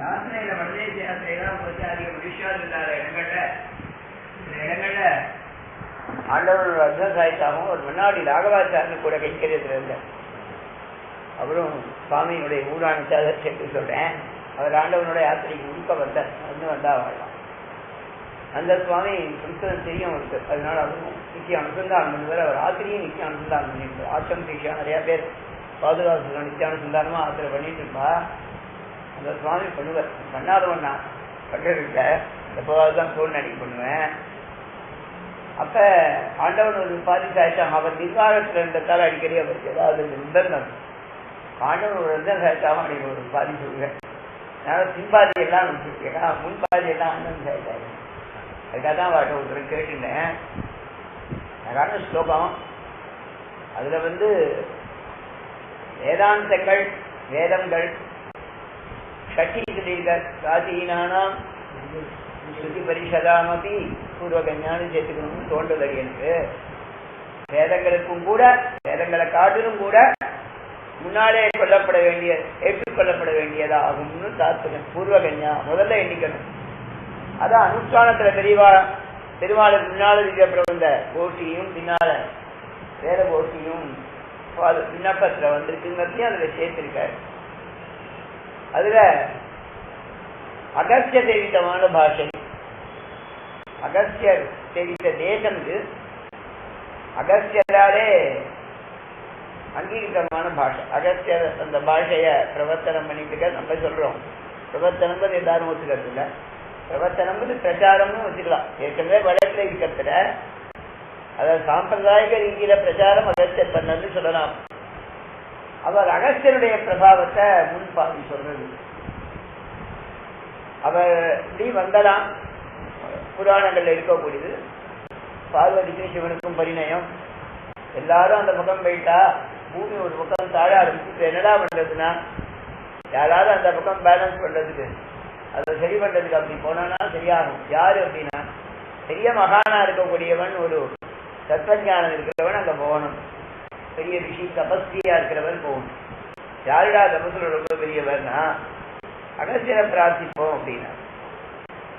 யாத்திரையில வடதேச யாத்திரையெல்லாம் போச்சு அதிக மனுஷால் இல்லாத இடங்கள்ல சில இடங்கள்ல ஆண்டவனோட அர்த்தம் சாய்த்தாகவும் ஒரு முன்னாடி ராகவாச்சாரன் கூட கைக்கரியத்தில் இல்லை. அவரும் சுவாமியினுடைய ஊரான சேர்த்து சொல்றேன். அவர் ஆண்டவனோட யாத்திரைக்கு உடுக்க வந்தார். வந்து வந்தா வாழலாம். அந்த சுவாமி சம்ஸ்கிருதம் தெரியும் அவருக்கு. அதனால அவரும் நித்தியம் அனுசந்தானம் பண்ணுவார். அவர் ஆத்திரியும் நித்தியம் அனுசந்தானம் பண்ணிருப்பார். ஆச்சம் தீஷா நிறைய பேர் பாதுகாப்பு நித்தியானுசந்தானமா ஆத்திரை பண்ணிட்டு இருப்பா. அந்த சுவாமி பண்ணுவார். பண்ணாதவன் நான் பண்றதுல எப்போதான் தோல் நடிக்க பண்ணுவேன். அப்ப ஆண்டவன் ஒரு பாதி சாய்ச்சாங்க. அவர் நிர்வாகத்துல இருந்ததால அடிக்கடி அவருக்கு ஏதாவது நிர்பந்தம் ஆண்டவன் ஒரு ரத்தம் சாய்ச்சாகவும் அடிக்க ஒரு பாதி சொல்லுவேன். அதனால பின்பாதி எல்லாம் நினைச்சிருக்கேன். முன்பாதி எல்லாம் ஆண்டவன் சாய்ச்சாரு. அதுக்காக தான் வாட்ட ஒருத்தர் கேட்டுட்டேன். அழகான ஸ்லோகம். அதுல வேதாந்தங்கள் வேதங்கள் கட்டி சொல்லியிருக்கார். பிராச்சீனானாம் ஸ்ருதி பரிஷதாமபி பூர்வகஞானம் சேர்த்துக்கணும்னு தோன்றுதல் எனக்கு. வேதங்களுக்கும் கூட வேதங்களை காட்டிலும் கூட முன்னாலே கொல்லப்பட வேண்டிய ஏற்றுக்கொள்ளப்பட வேண்டியதாகும்னு தாத்பரியம். பூர்வகஞா முதல்ல எண்ணிக்கணும். அதான் அனுஷ்டானத்துல பெருமாளுக்கு முன்னால அப்புறம் இந்த கோஷ்டியும் பின்னால வேத கோஷ்டியும் விண்ணப்பத்துல வந்திருக்குங்கிறதையும் அதுல சேர்த்திருக்காரு. அதுல அகஸ்திய சேவித்தமான பாஷை. அகஸ்தியர் சேவித்த தேசம் இது. அகஸ்தியராலே அங்கீகிதமான பாஷை. அகஸ்தியர் அந்த பாஷைய பிரவர்த்தனம் பண்ணிட்டு நம்ம சொல்றோம். பிரவர்த்தனம் எல்லாரும் ஒத்துக்கிறது இல்லை. பிரவர்த்தனம் பிரச்சாரம்னு வச்சுக்கலாம். ஏற்கனவே வழக்கில் இருக்கிறதுல அதாவது சாம்பிரதாயிக ரீதியில பிரச்சாரம் அகஸ்தியர் பண்ணது சொல்லலாம். அவர் அகஸ்தியருடைய பிரபாவத்தை முன்பாதி சொல்றது. அவர் இப்படி வந்தலாம். புராணங்கள்ல இருக்கக்கூடியது. பார்வதிக்கும் சிவனுக்கும் பரிணயம். எல்லாரும் அந்த பக்கம் போயிட்டா பூமி ஒரு பக்கம் தாழ ஆரம்பிச்சு என்னடா பண்றதுன்னா யாராவது அந்த பக்கம் பேலன்ஸ் பண்றதுக்கு அதை சரி பண்றதுக்கு அப்படி போனா சரியாகும். யாரு அப்படின்னா பெரிய மகானா இருக்கக்கூடியவன், ஒரு தத்துவஞானம் இருக்கிறவன் அங்க போகணும். பெரிய ரிஷி தபஸ்தியா இருக்கிறவன் போகணும். யாருடா தபசுல ரொம்ப பெரியவர்னா அகஸ்தியரை பிரார்த்திப்போம் அப்படின்னா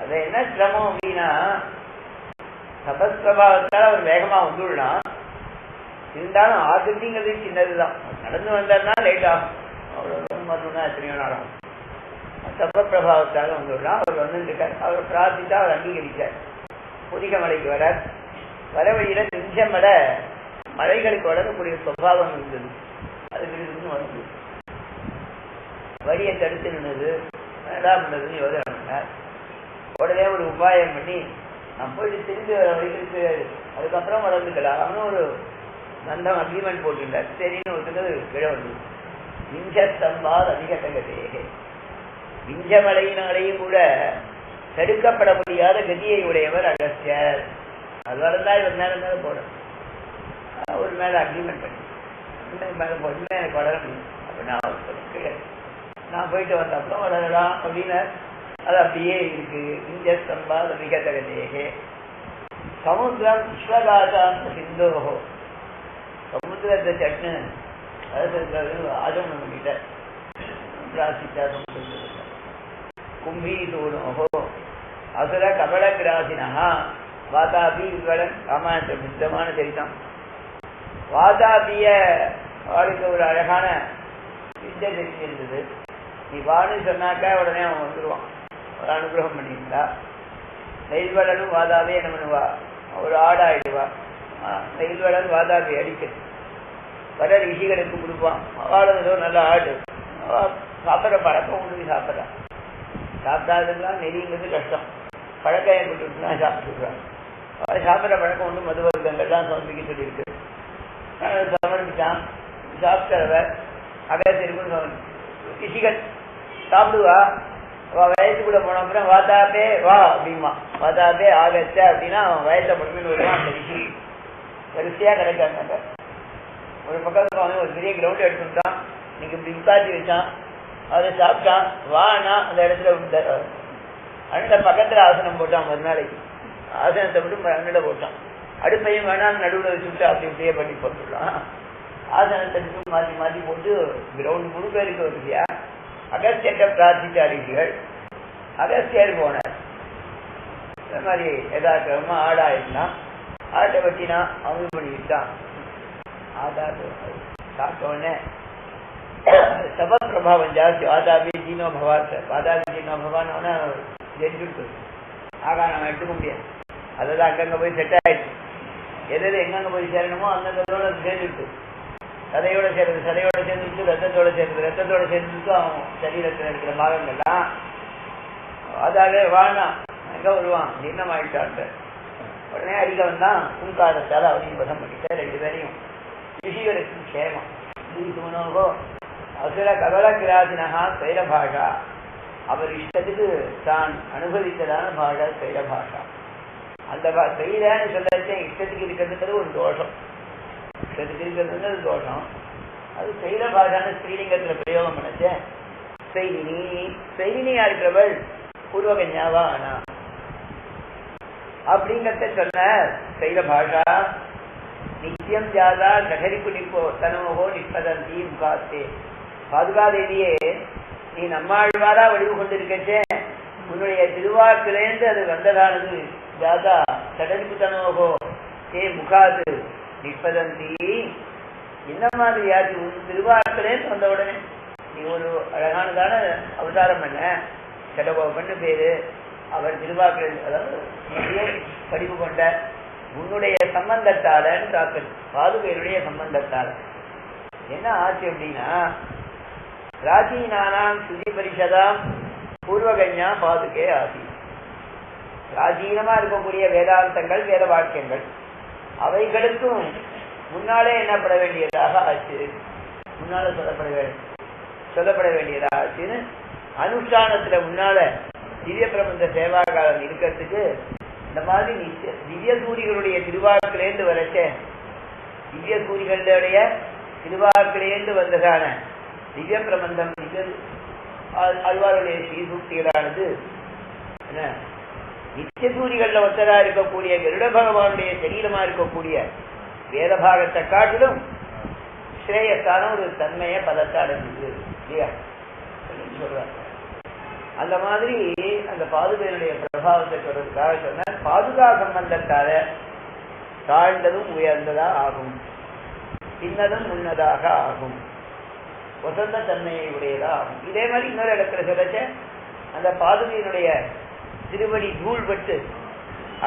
அது என்ன சிரமம் அப்படின்னா தபஸ் பிரபாவத்தால் அவர் வேகமா வந்துடலாம். இருந்தாலும் ஆதிங்கிறது சின்னதுதான். நடந்து வந்தார்னா லேட் ஆகும். அவ்வளவு எத்தனையோ நாளாகும். தப பிரபாவத்தால் வந்துடலாம். அவர் வந்துருக்கார். அவர் பிரார்த்தித்தா அவர் அங்கீகரிச்சார். புதிகமலைக்கு வரார். வர வழியில திஞ்சமலை மலைகளுக்கு வளரக்கூடிய சுபாவம் இருந்தது. அதுக்கு இருந்து வந்து வழியை தடுத்து நின்றது. என்னடா பண்றதுன்னு யோசனை பண்ணார். உடனே ஒரு உபாயம் பண்ணி நான் போயிட்டு திரும்பி வழிகளுக்கு அதுக்கப்புறம் வளர்ந்துக்கலாம் அவனும் ஒரு நந்தம் அக்ரிமெண்ட் போட்டுட்டார். சரின்னு ஒருத்தது கிழ வந்து விஞ்சஸ்தம்பால் அதிகதகதே. விஞ்சமலையினாலேயும் கூட தடுக்கப்பட முடியாத கதியை உடையவர் அகஸ்தியர். அது வளர்ந்தா இவர் மேல மேல போடும். ஒரு மேல அக்ரிமெண்ட் பண்ணி மேல போட்டு எனக்கு வளர முடியும். அப்ப நான் போயிட்டு வந்த அப்புறம் வளரலாம் அப்படின்னு அது அப்படியே இருக்கு. விஞ்சஸ்தம்பால் அதிகதகதே. சமுத்திரம் விஸ்வகாசாந்த சிந்தோகோ. சமுத்திரத்தை சட்னு ஆஜமனம் பண்ணிட்ட பிராசித்தா சமுத்திர கும்பீதூனோகோ அசுர கபல கிராசினா வாதாபி விவரன் ராமாயணத்தை புத்தமான சரிதான். வாதாபிய அவளுக்கு ஒரு அழகான வித்தை தெரிஞ்சிருந்தது. நீ வான்னு சொன்னாக்கா உடனே அவன் வந்துடுவான். ஒரு அனுகிரகம் பண்ணியிருந்தா நெய்வலனும் வாதாபி என்ன பண்ணுவா, ஒரு ஆடாயிடுவா. நெய்வலன் வாதாபி அடிக்க வர ரிஷிகளுக்கு கொடுப்பான். அவளும் நல்ல ஆடு சாப்பிட்ற பழக்கம் உண்டு. சாப்பிட்றான். சாப்பிடாதெல்லாம் நெறிங்கிறது கஷ்டம். பழக்கம் ஏற்பட்டுனா சாப்பிட்டுருக்கான். சாப்பிட்ற பழக்கம் உண்டு. மதுவர்க்கங்கள்லாம் சமர்ப்பிக்க சொல்லியிருக்கு. சமர்ப்பிச்சான். சாப்பிட்டவர் அகஸ்தியருக்கும் ரிஷிகள் சாப்பிடுவா. வயசு கூட போன அப்புறம் வாதாபே வா அப்படிமா. வாதாபே ஆகச்ச அப்படின்னா அவன் வயசை மட்டும் வருவான். அந்த ரிஷி வரிசையா கிடைக்காங்க. ஒரு பக்கத்துல வந்து ஒரு பெரிய கிரவுண்ட் எடுத்துட்டான். இன்னைக்கு இப்படி உட்காந்து வச்சான். அதை சாப்பிட்டான். வானா அந்த இடத்துல விட்டார். அண்ணல பக்கத்துல ஆசனம் போட்டான். மறுநாளைக்கு ஆசனத்தை விட்டு அண்ணல போட்டான். அடுப்பையும் வேணாம் நடுவில் வச்சுட்டு அப்படி இப்படியே பண்ணி போட்டுடலாம். ஆசனத்தை மாற்றி மாற்றி போட்டு கிரவுண்ட் முழுக்க இருக்க வரிசையா அகஸ்தியர்கிட்ட பிரார்த்திச்சார் ரிஷிகள். அகஸ்தியர் போனார். இந்த மாதிரி யதாக்கிரமமா ஆடாயிருந்தா ஆட்டை வச்சினா அவங்க பண்ணிவிட்டான். ஆடாது சாப்பிட்ட உடனே சப பிரபாவம் ஜாஸ்தி. வாதாபி ஜீனோ பவான் வாதாபி ஜீனோ பவான் அவனை ஜெயிச்சுட்டு ஆகா நம்ம எடுத்துக்க முடியாது. அதான் அங்கங்க போய் செட் ஆயிடுச்சு. எது எங்கெங்க போய் சேரணுமோ அந்தந்தோட சேர்ந்துட்டு சதையோட சேர்ந்து சதையோட சேர்ந்துட்டு ரத்தத்தோட சேர்ந்து ரத்தத்தோட சேர்ந்துட்டு அவன் சரீரத்தில் இருக்கிற பாகங்கள்லாம் அதாவே வாழ்னா எங்க வருவான் ஜீர்ணமாயிட்டான். உடனே அடிக்கவன் தான் பூங்காரத்தால் அவனையும் வசம் பண்ணிட்ட. 2 பேரையும் ரிஷிகளுக்கு க்ஷேமம். மனோகோ அசுர கபல கிராசினகா சைல பாஷா. அவர் இஷ்டத்துக்கு தான் அனுபவித்ததான பாஷா சைல பாஷா. அந்த செய்யலன்னு சொல்லச்சே இஷ்டத்துக்கு இருக்கிறதுங்கிறது ஒரு தோஷம். இஷ்டத்துக்கு இருக்கிறதுங்கிறது தோஷம். அது சைல பாஷான்னு ஸ்ரீலிங்கத்துல பிரயோகம் பண்ணச்சேன். செய்தினி செய்தினியா இருக்கிறவள் பூர்வகன்யாவா ஆனா அப்படிங்கறத சொன்ன சைல பாஷா. நித்தியம் ஜாதா நகரி குடிப்போ தனமோ நிற்பதந்தி முகாத்தே. பாதுகாதேவியே, நீ நம்மாழ்வாரா வடிவு கொண்டிருக்கச்சே உன்னுடைய திருவாக்கிலேந்து அது வந்ததானது. ஜாதா சடலிப்பு தனமோ ஏ முகாது நிற்பதந்தி. என்ன மாதிரி ஆச்சு உன் திருவாக்கிலேந்து வந்த உடனே நீ ஒரு அழகானதான அவதாரம் பண்ண. கடவுள் பேரு அவர் திருவாக்கிலே, அதாவது படிப்பு கொண்ட உன்னுடைய சம்பந்தத்தாலன்னு தாக்கல். பாதுகையுடைய சம்பந்தத்தால என்ன ஆச்சு அப்படின்னா, பிராச்சீனானாம் சுதி பரிஷதாம் பூர்வகன்யா பாதுகே ஆசி. பிராச்சீனமா இருக்கக்கூடிய வேதாந்தங்கள் வேத வாக்கியங்கள் அவைகளுக்கும் முன்னாலே என்னப்பட வேண்டியதாக ஆச்சு. முன்னால சொல்லப்பட வேண்டியதாக ஆச்சுன்னு அனுஷ்டானத்துல முன்னால திவ்ய பிரபந்த சேவா காலம் இருக்கிறதுக்கு இந்த மாதிரி திவ்ய சூரிகளுடைய திருவாக்கிலேந்து வரைச்ச திவ்ய சூரிகளுடைய திருவாக்கிலேந்து வந்ததான திவ்ய பிரபந்தம் அழ்வாருடைய ஸ்ரீசூக்திகளானது என்ன நித்திய சூரிகள்ல ஒத்தரா இருக்கக்கூடிய கருட பகவானுடைய சரீரமா இருக்கக்கூடிய வேத பாகத்தை காட்டிலும் ஸ்ரேயஸ்தான ஒரு தன்மைய பதத்தை அடைஞ்சது இல்லையா சொல்றாங்க. அந்த மாதிரி அந்த பாதுகையினுடைய பிரபாவத்தை சொல்றதுக்காக சொன்ன பாதுகா சம்பந்தத்தால தாழ்ந்ததும் உயர்ந்ததா ஆகும், பின்னதும் முன்னதாக ஆகும், வசந்த தன்மையை உடையதா ஆகும். இதே மாதிரி இன்னொரு இடத்துல சொல்லச்ச அந்த பாதுகையினுடைய திருவடி தூள் பட்டு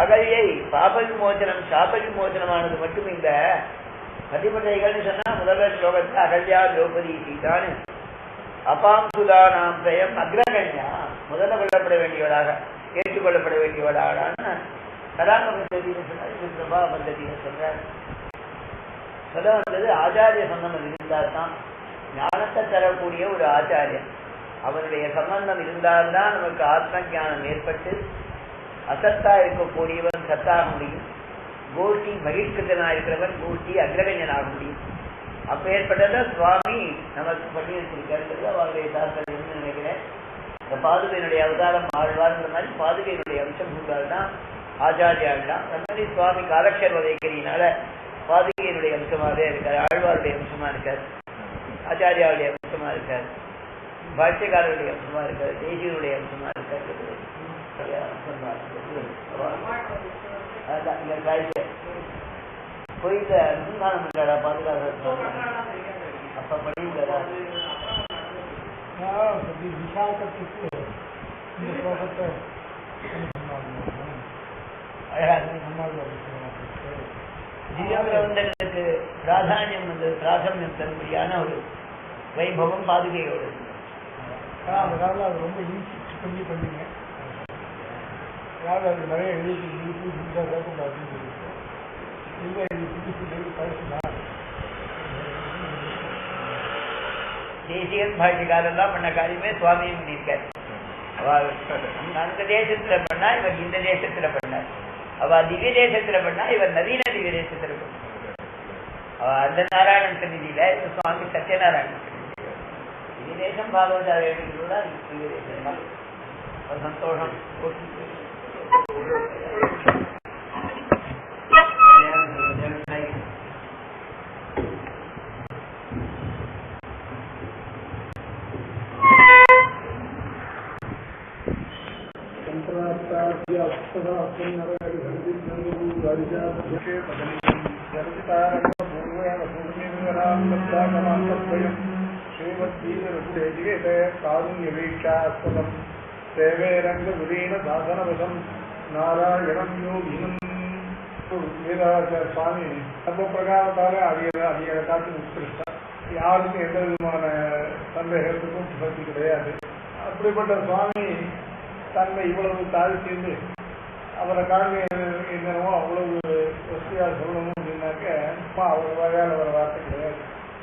அகழியை பாப விமோச்சனம் சாப விமோச்சனமானது மட்டும் இந்த பதிமட்டைகள்னு சொன்னா முதல்வர் ஸ்லோகத்துல அகல்யா திரௌபதி சீதான்னு அபாம்சுதானாம் பிரயம் அக்ரகண்யா முதல்ல கொள்ளப்பட வேண்டியவளாக ஏற்றுக்கொள்ளப்பட வேண்டியவளான்னு கலாம பந்தத்தின்னு சொன்னார். இது பிரபா பந்தத்தின்னு சொல்றார். சொல்ல வந்தது ஆச்சாரிய சம்பந்தம் இருந்தால்தான் ஞானத்தை தரக்கூடிய ஒரு ஆச்சாரியன். அவனுடைய சம்பந்தம் இருந்தால்தான் நமக்கு ஆத்ம ஞானம் ஏற்பட்டு அசத்தா இருக்கக்கூடியவன் சத்தாக முடியும். கோஷ்டி பகிஷ்கிருத்தனா இருக்கிறவன் கோஷ்டி அக்ரகண்யனாக முடியும். அப்ப ஏற்பட்டத சுவாமி நமக்கு பண்ணி வச்சிருக்கிறது அவருடைய தாற்பயம் நினைக்கிறேன். இந்த பாதுகையினுடைய அவதாரம் ஆழ்வார்ன்ற மாதிரி பாதுகையினுடைய அம்சம் பூண்டால்தான் ஆச்சாரியாள்தான். அந்த மாதிரி சுவாமி காலக்ஷேப வைக்கிறதுனால பாதுகையினுடைய அம்சமாவே இருக்காரு, ஆழ்வாருடைய அம்சமா இருக்காரு, ஆச்சாரியாவுடைய அம்சமா இருக்காரு, பாஷ்யக்காரருடைய அம்சமா இருக்காரு, தேசியனுடைய அம்சமா இருக்காரு. போயிட்டு அனுசந்தானம் பண்றாரா பாதுகாப்பு அப்ப பண்ணிருக்காரா திவ்யபிரபந்தங்களுக்கு பிராதானியம் வந்தது, பிராசமியம் தரும்படியான ஒரு வைபவம் பாதுகையோடு. அந்த காலம் அது ரொம்ப ஈஸி பண்ணி பண்ணுங்க. அது நிறைய எழுதி அப்படின்னு இல்லை தேசியன் பாஷிகாரெல்லாம் பண்ண காரியமே சுவாமியும் பண்ணியிருக்காரு. அந்த தேசத்துல பண்ணா இவர் இந்த தேசத்துல பண்ணார். அவ திவ்ய தேசத்துல பண்ணா இவர் நவீன திவ்ய தேசத்துல பண்ணார். அவ அந்த நாராயணன் சன்னிதியில இவர் சுவாமி சத்யநாராயணன் சன்னிதியில திவ்ய தேசம் பாகவதார எழுதியுள்ளார். திவ்ய தேசம் தான் ஒரு சந்தோஷம். நாராயணம் யோகினம் வீராச்சார சுவாமி சர்வ பிரகாரத்தால அடியை காட்டி உத்கிருஷ்டா, யாருக்கும் எந்த விதமான சந்தேகத்துக்கும் சக்தி கிடையாது. அப்படிப்பட்ட சுவாமி தன்னை இவ்வளவு தாழ்த்திந்து அவரை காரணம் என்னமோ அவ்வளவு வசதியா சொல்லணும் அப்படின்னாக்க அவர் வகையால் அவர் வார்த்தை கிடையாது.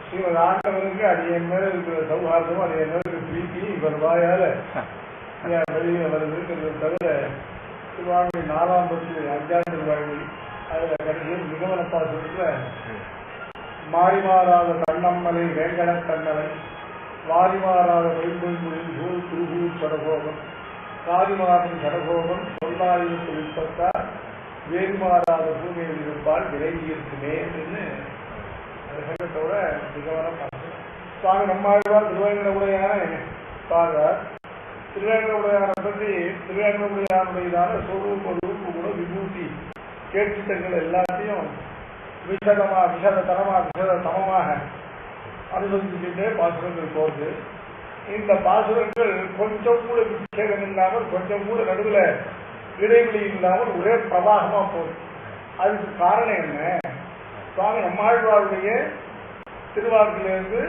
ஸ்ரீமத் ஆண்டவருக்கு அடியன் மேல இருக்கிற சௌஹார்தமும் அடியன் மேல இருக்கிற பிரீத்தி இவர் வாயால வெளியே வருதுங்கிறது தவிர திருவாங்கி 4ஆம் பத்து 5ஆம் திருவாங்கி அதுல கடைசியில் மிகவனப்பாசத்துல மாறி மாறாத கண்ணம்மலை வேங்கட கண்ணலை வாரி மாறாத வைம்பொழில் சூழ் திருகூர் சடகோபன் காரிமாறன் சடகோபன் சொல்லாயில் குறிப்பட்டார் வேறு மாறாத பூமியில் இருப்பால் விலகி இருக்குமே அப்படின்னு சங்கத்தோட மிகவனப்பாசம். சுவாமி நம்மாழ்வார் திருவேங்கடவுடையான பாடுறார். திருவேங்கடவுடையான பற்றி திருவேங்கடவுடையானுடையதான சொரூப ரூப குண விபூதி கேட்சித்தங்கள் எல்லாத்தையும் விசதமாக அனுசந்திச்சுட்டே பாசுரங்கள் போகுது. இந்த பாசுரங்கள் கொஞ்சம் கூட விட்சேதம் இல்லாமல் கொஞ்சம் கூட நடுவில் இடைவெளி இல்லாமல் ஒரே பிரவாகமா போகுது. அதுக்கு காரணம் என்ன? சுவாமி நம்மாழ்வாருடைய திருவாக்கிலிருந்து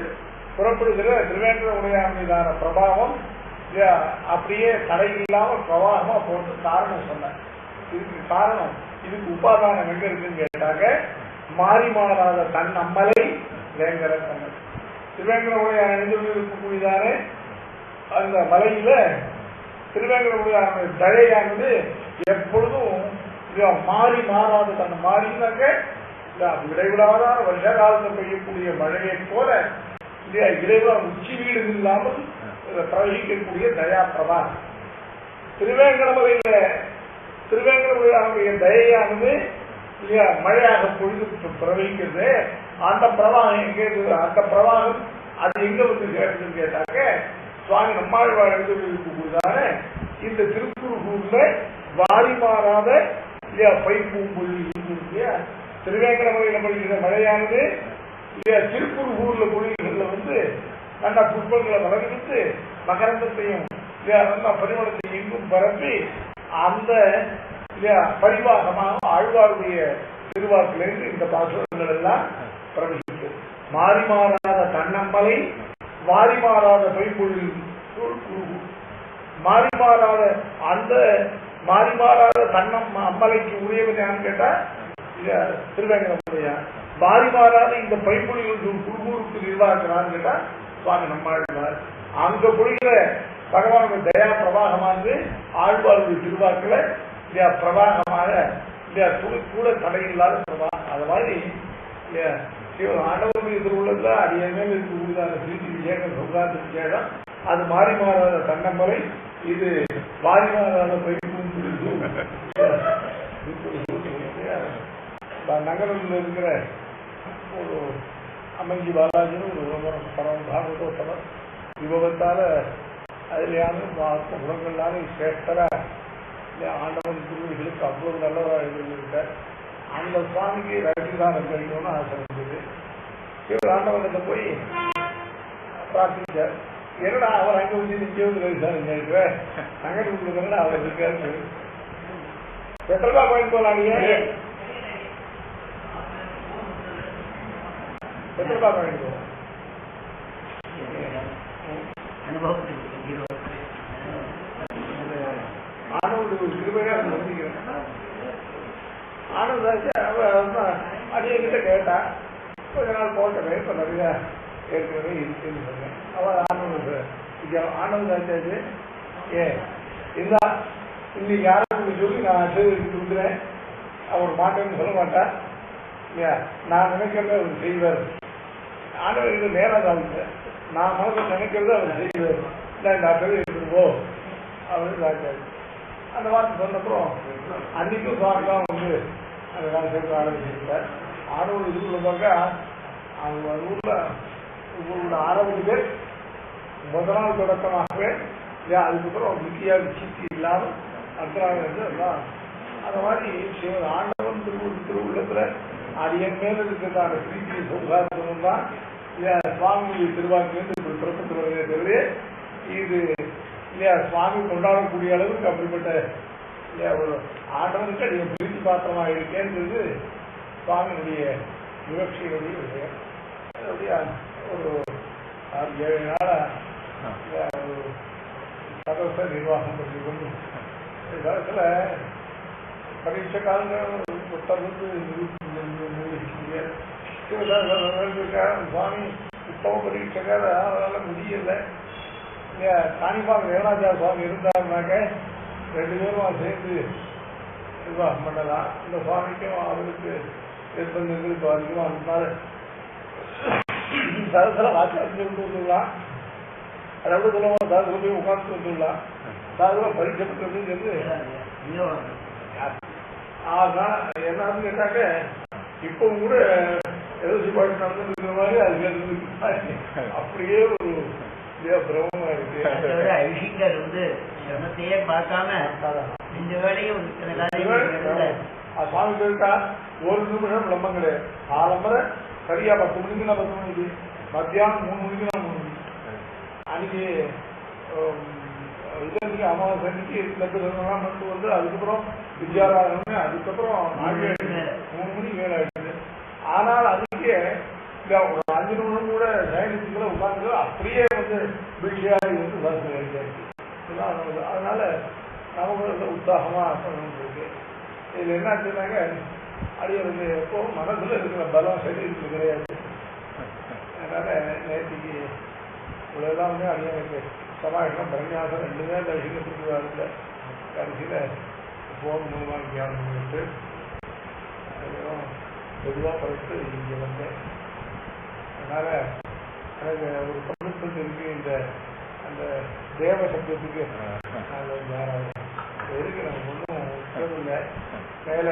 புறப்படுகிற திருவேங்கட உடையார் மீதான பிரபாவம் அப்படியே தடை இல்லாமல் பிரவாகமா போறது காரணம் சொன்ன. இதுக்கு காரணம், இதுக்கு உபாதானம் எங்க இருக்குன்னு கேட்டாங்க, மாறி மாறாத தன் அம்மலை வேங்கட கண்ணல். திருவேங்கட உடையார் இருக்கக்கூடியதானே அந்த மலையில திருவேங்கட உடையார் தழையானது எப்பொழுதும் மாறி மாறாத தன் மாறினாக்க இடைவிடாத வருஷ காலத்தில் பெய்யக்கூடிய மழையை போல இறைவா உச்சி வீடு இல்லாமல் பிரவகிக்கக்கூடிய தயா பிரபா. திருவேங்கடமலையில திருவேங்கடமுடைய தயையானது மழையாக பொழுது பிரவகிக்கிறது. அந்த பிரவாகம் எங்கே அந்த பிரவாகம் அது எங்க வந்து சேர்ந்ததுன்னு கேட்டாக்க சுவாமி நம்மாழ்வார் எழுதியிருக்கக்கூடியதான இந்த திருக்குறுகூர்ல வாரி மாறாத பைப்பூம்பொழி திருவேங்கடமலையில பொழிகிற மழையானது திருக்குறுகூர்ல பொழிகிறதுல வந்து நல்ல புஷ்பங்களை வளர்ந்து மகரந்தத்தையும் பரிமளத்தையும் எங்கும் பரப்பி அந்த பரிவாகமாக ஆழ்வாருடைய திருவாக்கிலிருந்து இந்த பாசுரங்கள் எல்லாம் பிரவகிக்கிறது. மாறி மாறாத தன்னம்பலை வாரி மாறாத பைப்பொழில் மாறி மாறாத அந்த மாறி மாறாத தன்னம் அம்மலைக்கு உரியவன் யான்னு கேட்டா திருவேங்கடமுடைய வாரி மாறாத இந்த பைப்பொழில் குருகூருக்கு நிர்வாகிக்கிறான்னு கேட்டா சுவாமி நம்மாழ்வார். அங்க பொழிகிற பகவானுடைய தயா பிரவாகமானது ஆழ்வாருடைய திருவாக்குல பிரவாகமாக கூட தடையில்லாத பிரவாகம். அது மாதிரி ஆண்டவருடைய இதில் உள்ளதுல அடிய மேல் இருக்கக்கூடியதான பிரீத்தி விஜயங்கள் சௌகாரத்துக்கு கேடம் அது மாறி மாறாத தன்னம்பலை, இது வாரி மாறாத பைப்பும் நகரில் இருக்கிற ஒரு அம்மஞ்சி பாலாஜின்னு ஒரு பரம பாகவதோத்தவர் விபவத்தால அதிலேயான ஆத்ம குணங்கள்னால சிரேஷ்டரா ஆண்டவன் திருவிகளுக்கு அவ்வளவு நல்லவராக இருந்திருக்கார். அந்த சுவாமிக்கு ரகசியதானம் கிடைக்கணும்னு ஆசை இருந்தது. இவர் ஆண்டவனத்தை போய் பிரார்த்திச்சார். என்னடா அவர் அங்கே வந்து நிச்சயம் ரகசியம் இருக்கிற நகர் கொடுக்குறேன்னா அவர் இருக்காரு. பெட்ரோலா பாயிண்ட் போகலாம், நீங்க பெட்ரோலா பாயிண்ட் போகலாம். ஆனவனுடைய ஒரு கிருபையா நம்பிக்கிறேன். ஆனந்தாச்சு அடியங்கிட்ட கேட்டா கொஞ்ச நாள் போட்டவே இப்ப நிறைய ஏற்கனவே இருக்குன்னு சொன்னேன். அவள் ஆனந்தாச்சாச்சு இருந்தா இன்னைக்கு யாரும் சொல்லி நான் கொடுக்குறேன், அவர் மாட்டேன்னு சொல்ல மாட்டா. நான் நினைக்கிறத அவர் செய்வார். ஆண்டவருக்கு நேரம் காமிச்ச நான் மனசில் நினைக்கிறத அவர் செய்வார். இந்த அக்கறை எடுத்துருவோ அப்படின்னு சாச்சாச்சு. அந்த வார்த்தை சொன்னப்புறம் அன்னைக்கும் சுவாமி தான் வந்து அந்த காலத்துக்கு ஆரம்பிச்சிருக்கார். ஆடவர் இதுக்குள்ள பார்க்க அவங்க ஊர்ல உங்களோட 60 பேர் முதல் நாள் தொடக்கமாகவே அதுக்கப்புறம் வித்தியா சித்தி இல்லாமல் அர்த்தராக அந்த மாதிரி சிவன் ஆண்டவன் திருவுள்ளத்துல அடியன் மேல இருக்கிறதான பிரீத்தியை சௌகாரத்தமும் தான் சுவாமியுடைய திருவாக்கிலிருந்து இப்படி புறப்பட்டு வருவதே தவிர இது இல்லையா சுவாமி கொண்டாடக்கூடிய அளவுக்கு அப்படிப்பட்ட இல்லையா ஒரு ஆண்டவனுக்கு அடியன் பிரீத்தி பாத்திரமாக இருக்கேன்றது சுவாமியினுடைய விவக்ஷையினுடைய விஷயம். அதனுடைய ஒரு 7 நாள ஒரு சதவச நிர்வாகம் பண்ணி கொண்டு காலத்துல பரீட்சை காலங்கள் சுவாமி உத்தம பரீட்சைக்கார அதனால முடியல. காணிப்பாங்க தேவராஜா சுவாமி இருந்தாருனாக்க 2 பேரும் சேர்ந்து நிர்வாகம் பண்ணலாம். இந்த சுவாமிக்கும் அவருக்கு நிர்பந்தங்கள் இப்போ அதிகமாக இருந்தால சதத்துல வாக்கியம் சொல்லிட்டு வந்துடலாம். அதை விட சொல்லுவோம் சதத்துல போய் உட்கார்ந்து வந்துடலாம். சதத்துல பரீட்சை பண்றதுங்கிறது என்னன்னு கேட்டாக்க இப்பவும் கூட எதிர்த்து பாட்டு நடந்துருக்கிற மாதிரி அது அப்படியே ஒரு பிரமமா இருக்கு. ஐஷிங்கர் வந்து சிரமத்தையே பார்க்காம இந்த வேலையும் சுவாமி கேட்டா 1 நிமிஷம் விளம்பம் கிடையாது. ஆரம்பரை சரியா 10 மணிக்கு 10 மணிக்கு, மத்தியானம் 3 மணிக்கு 3 மணிக்கு. அன்னைக்கு இதற்கு அமாவாசை அன்னைக்கு லட்சம் மட்டும் வந்து அதுக்கப்புறம் வித்யாராதனமே அதுக்கப்புறம் 3 மணிக்கு மேல ஆயிடுச்சு. ஆனால் அதுக்கே ஒரு 5 நிமிஷம் கூட சயனிச்சுக்குள்ள உட்கார்ந்து அப்படியே வந்து பிஷியாரி வந்து சாஸ்திரம். அதனால நமக்கு உற்சாகமா இருக்கு. இதுல என்ன ஆச்சுனாக்க அடியனுக்கு எப்போ மனசுல இருக்கிற பலம் சரீரத்தில் கிடையாது. அதனால நேற்றுக்கு இவ்வளவுதான் வந்து அடியனுக்கு சமாளிக்கம் பிரஞ்சாசம் 2 பேர் தரிசனத்துக்கு வரல. கடைசியில போன் மூலமாக தியானம் பண்ணிட்டு அதுக்கப்புறம் பொதுவாக படித்து இங்கே வந்தேன். அதனால எனக்கு ஒரு கமிட்மெண்ட் இருக்கு. இந்த அந்த தேவ சப்தத்துக்கு எதுக்கு நமக்கு ஒன்றும் இல்லை. மேல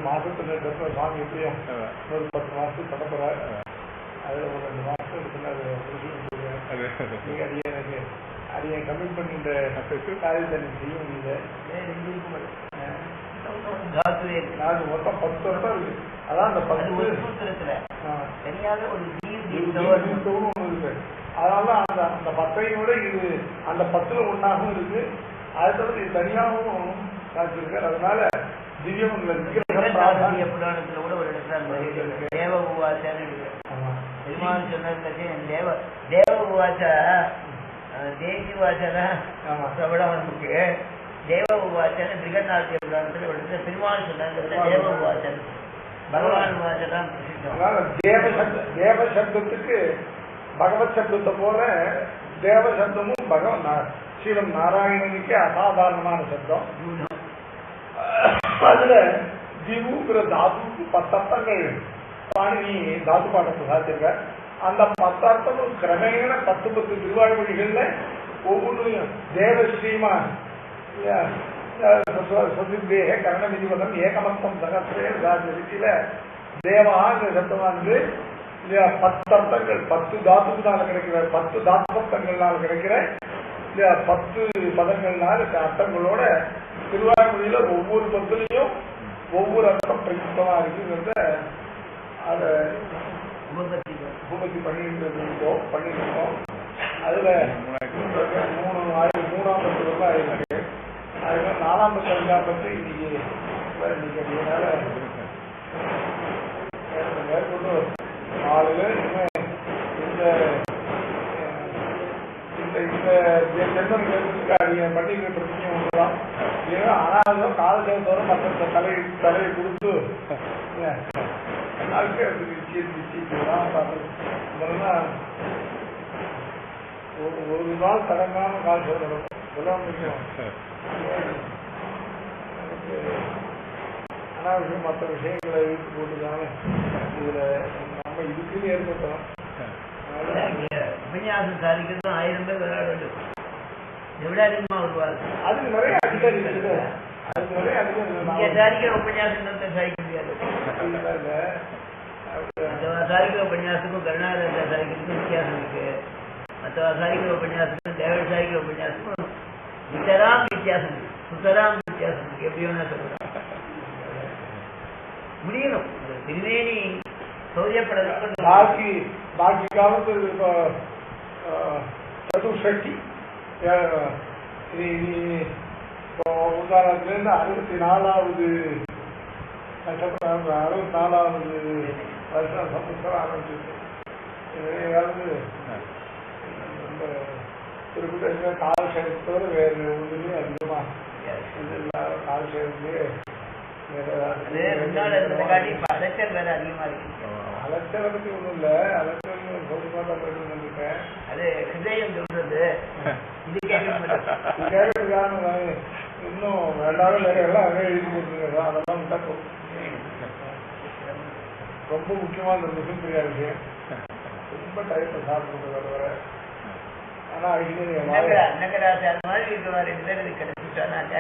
மாசத்துல சுவாமி எப்படியும் ஒரு 10 மாசத்துக்கு கடப்புறாரு. அதில் ஒரு 2 மாசத்துக்கு நீங்க அடிய கமிட் பண்ணின்ற காரியத்தை செய்ய முடியல. மொத்தம் 10 வருஷம் இருக்கு. அதான் அந்த 10 இருக்கு. அதனால அந்த 10ஐயோட இது அந்த 10ல ஒன்னாகவும் இருக்கு. அதை தவிர இது தனியாகவும் காட்சிருக்காரு. அதனால திவ்யம் புராணத்துல கூட ஒரு இடத்துல தேவ உவாச்சான்னு பெருமாள் சொன்னது தேவ உவாச்சா தேவி வாச்சனா பிரபலவனுக்கு தேவ உவாச்சன பிரிகநாட்டிய புராணத்துல ஒரு இடத்துல பெருமாள் சொன்னாங்க தேவ உவாச்சன் பகவான் வாச்சதான் பிரசித்தம். தேவ சப்தத்துக்கு பகவத் சப்தத்தை போல தேவ சப்தமும் பகவான் ஸ்ரீமன் நாராயணனுக்கு அசாதாரணமான சப்தம். அதுல திவுங்கிற தாத்துக்கு 10 அர்த்தங்கள் பாணினி தாத்து பாடத்தை சாத்திருக்க. அந்த 10 அர்த்தமும் கிரமேண 10 திருவாய்மொழிகள்ல ஒவ்வொன்றையும் தேவஸ்ரீமா சுதிதேக கர்ண விதிவதம் ஏகமத்தம் சகசிரே ரீதியில தேவாங்கிற சப்தமானது 10 அர்த்தங்கள் 10 தாத்துனால கிடைக்கிற 10 தாத்வர்த்தங்கள்னால கிடைக்கிற 10 பதங்கள்னால அர்த்தங்களோட திருவாய்மொழியில ஒவ்வொரு பத்திலையும் ஒவ்வொரு அர்த்தம் பிரயுக்தமா இருக்குங்கிறத அதை உபத்தி பண்ணிருக்கோம். அதுல 3ஆம் பத்து ஆயிருக்கு. அதுல 4ஆம் பத்து 5ஆம் பத்து இன்னைக்கு மேற்கொண்டு 4 இந்த ஜென்மனுக்கு பண்டிகை பிரச்சனை ஒன்றுதான். ஆனாலும் காலத்தோறும் மற்ற தலையை கொடுத்து ஒரு நாள் தடங்காம கால் சொல்லணும். அனாவசியம் மற்ற விஷயங்களை இழுத்து போட்டுதானே இதுல நம்ம இதுக்குன்னு ஏற்பட்டோம். உபன்யாசம் சாதிக்கிறது 1000 பேர் விளையாட வேண்டும். எவ்வளவு அதிகமா வருவார். அதுக்கு நிறைய அதிகாரி இருக்குது. அதுக்கு நிறைய அதிகாரி சாதிக்கிற உபன்யாசத்தை சாதிக்க முடியாது. சாதிக்கிற உபன்யாசத்துக்கும் கருணாகர சாதிக்கிறதுக்கும் வித்தியாசம் இருக்கு. மற்ற சாதிக்கிற உபன்யாசத்துக்கும் தேவ சாதிக்கிற உபன்யாசத்துக்கும் வித்தியாசம் இருக்கு. சுத்தராம் வித்தியாசம் இருக்கு. எப்படி வேணா சொல்லலாம். முடியணும் திருமேனி சௌரியப்பட பாக்கி காலத்தில் இப்போ சதுர்ஷஷ்டி இப்போ உதாரணத்துலேருந்து 64வது நட்சத்திரம் 64வது வருஷம் சமுத்திரம் ஆரம்பிச்சிருக்கு. ஏதாவது ரொம்ப குறிப்பிட்ட காலசேகத்தோட வேறு ஒன்றுமே அதிகமாக இது இல்லாத காலசேகத்திலே அலட்சலை பற்றி ஒன்றும் இல்லை. அலட்சல் சொல்லிப்பாட்டா போயிட்டு வந்துட்டேன். அது ஹிருதயம் சொல்றது இது கேட்கறதுக்கான இன்னும் எல்லாரும் எல்லாம் அங்கே எழுதி கொடுத்துருக்கா அதெல்லாம் விட்டா ரொம்ப முக்கியமாக இந்த மிஷின் தெரியாது விஷயம். ரொம்ப டைப்பை சாப்பிட்டு வர ஆனால் அடிக்கடி நகராசி அந்த மாதிரி இருக்கிற 2 பேர் இது கிடைச்சிட்டானாக்க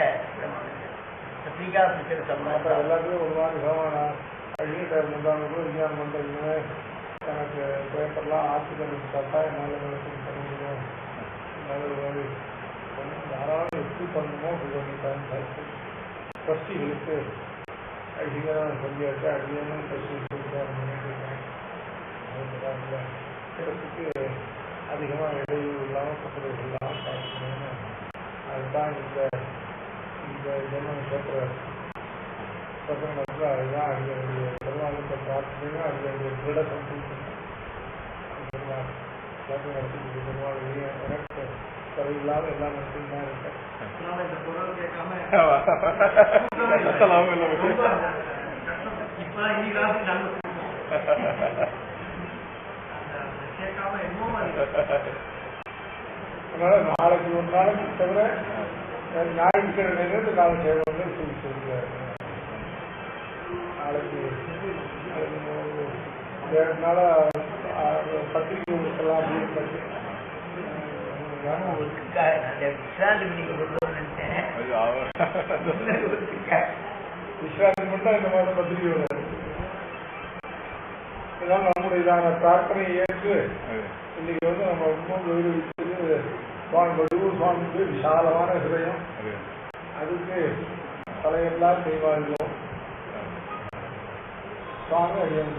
எல்லாத்துலேயும் ஒரு மாதிரி சமானா அடிக்கடி டைப் பண்ணுறாங்க. விஞ்ஞானம் பண்ணுறீங்க எனக்கு பேப்பர்லாம் ஆட்சிகள் பார்த்தா என்னால் பண்ண முடியும். ஒரு மாதிரி தாராளம் எப்படி பண்ணணுமோ ட்ரஸ்டிகளுக்கு அடிக்கடி சொல்லியாச்சு. அடிக்கடி ட்ரஸ்டி பண்ணிட்டுருக்கேன். இடத்துக்கு அதிகமாக இடையூறு இல்லாமல் பக்கத்தில் இல்லாமல் பார்க்கணும்னு அதுதான் இந்த ஜென்மம் கேட்குற பிரசங்கத்தில் அதுதான் அடிக்கடி பெருமாளுக்கு பிரார்த்தனையும் அடிக்கடி திருட சம்பூர்த்தி பெருமாள் நடத்தி பெருமாள் எனக்கு குறையில்லாத எல்லாம் நடத்திட்டு தான் இருக்கேன். அதனால நாளைக்கு ஒரு நாளைக்கு தவிர ஞாயிற்றுக்கிழமை காலம் செய்வாங்க சொல்லியிருக்காரு. நாளைக்கு வேற நாள பத்திரிகை கொடுக்கலாம் அப்படின்னு விஸ்ராந்தி மட்டும் இந்த மாதிரி பத்திரிகை வராது. இதனால் நம்முடைய இதான பிரார்த்தனையை ஏற்று இன்னைக்கு நம்ம ரொம்ப கௌரவிச்சது சுவாமி வடிவூர் சுவாமிக்கு விசாலமான ஹிருதயம். அதுக்கு தலையெல்லாம் செய்வார்கள் சுவாமி அடியான்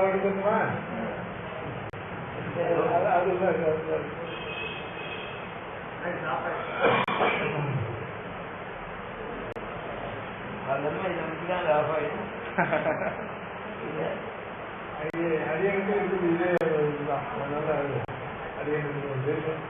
எடுக்கணுமா அடியனுக்கு இருக்குது இதே இதுதான். அதனால அடியனுக்கு தேசம்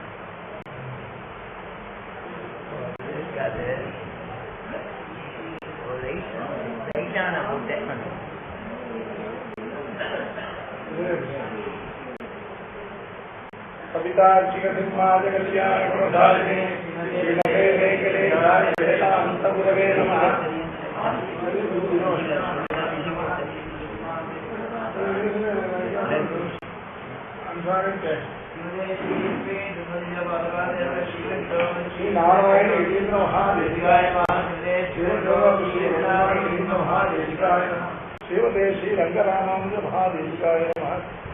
शिवदेशी रंगरामानुज महादेशिकाय नमः।